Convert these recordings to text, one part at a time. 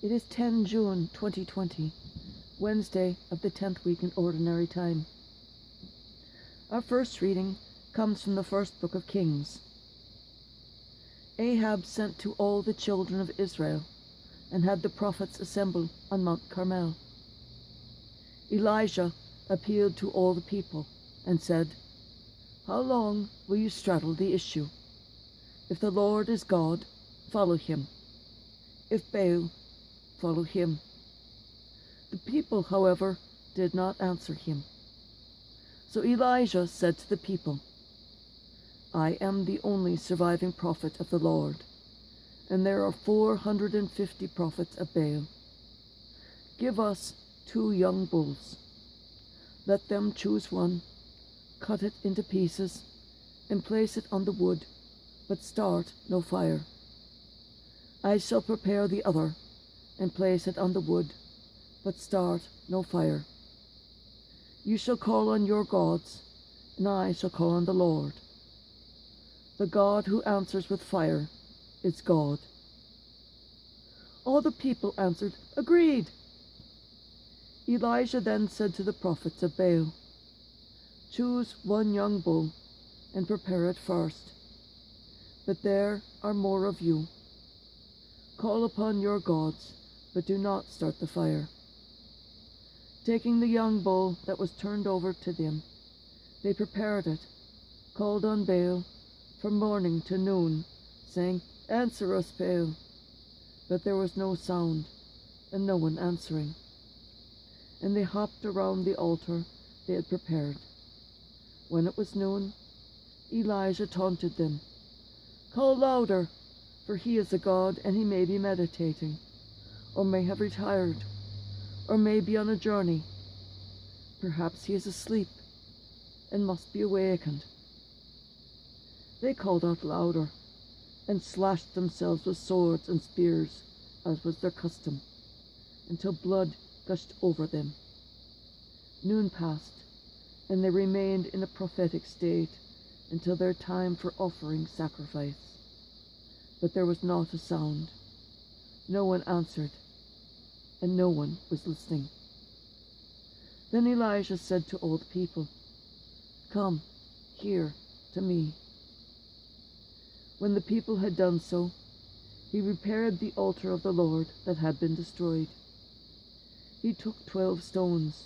It is 10 June 2020, Wednesday of the 10th week in Ordinary Time. Our first reading comes from the first book of Kings. Ahab sent to all the children of Israel and had the prophets assemble on Mount Carmel. Elijah appealed to all the people and said, "How long will you straddle the issue? If the Lord is God, follow him. If Baal, follow him." The people, however, did not answer him. So Elijah said to the people, "I am the only surviving prophet of the Lord, and there are 450 prophets of Baal. Give us 2 young bulls. Let them choose one, cut it into pieces, and place it on the wood, but start no fire. I shall prepare the other, and place it on the wood, but start no fire. You shall call on your gods, and I shall call on the Lord. The God who answers with fire is God." All the people answered, "Agreed." Elijah then said to the prophets of Baal, "Choose 1 young bull and prepare it first. But there are more of you. Call upon your gods, but do not start the fire." Taking the young bull that was turned over to them, they prepared it, called on Baal from morning to noon, saying, "Answer us, Baal." But there was no sound, and no one answering. And they hopped around the altar they had prepared. When it was noon, Elijah taunted them, "Call louder, for he is a god, and he may be meditating, or may have retired, or may be on a journey. Perhaps he is asleep and must be awakened." They called out louder and slashed themselves with swords and spears, as was their custom, until blood gushed over them. Noon passed, and they remained in a prophetic state until their time for offering sacrifice. But there was not a sound. No one answered, and no one was listening. Then Elijah said to all the people, "Come here to me." When the people had done so, he repaired the altar of the Lord that had been destroyed. He took 12 stones,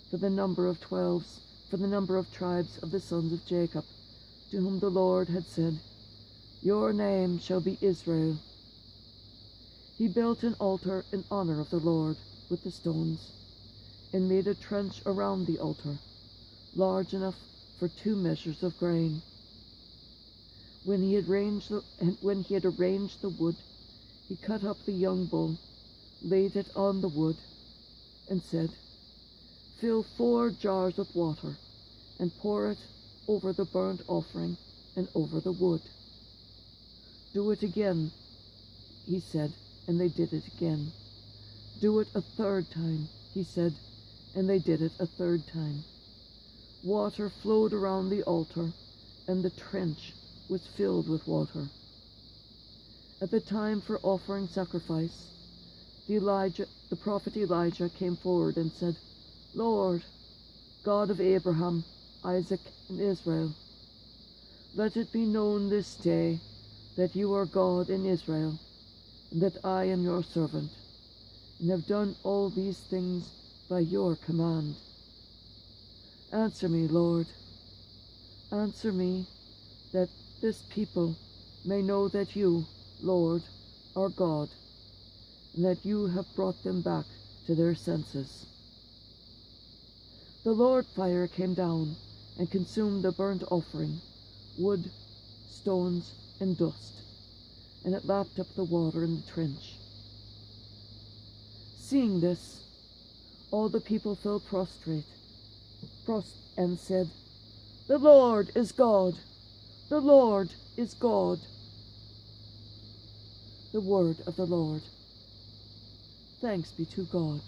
for the number of tribes of the sons of Jacob, to whom the Lord had said, "Your name shall be Israel." He built an altar in honor of the Lord with the stones, and made a trench around the altar, large enough for 2 measures of grain. When he had arranged the wood, he cut up the young bull, laid it on the wood, and said, "Fill 4 jars with water, and pour it over the burnt offering and over the wood." "Do it again," he said, and they did it again. "Do it a 3rd time," he said, and they did it a 3rd time. Water flowed around the altar, and the trench was filled with water. At the time for offering sacrifice, the prophet Elijah came forward and said, "Lord, God of Abraham, Isaac, and Israel, let it be known this day that you are God in Israel, and that I am your servant, and have done all these things by your command. Answer me, Lord. Answer me, that this people may know that you, Lord, are God, and that you have brought them back to their senses." The Lord fire came down and consumed the burnt offering, wood, stones, and dust, and it lapped up the water in the trench. Seeing this, all the people fell prostrate and said, "The Lord is God! The Lord is God!" The word of the Lord. Thanks be to God.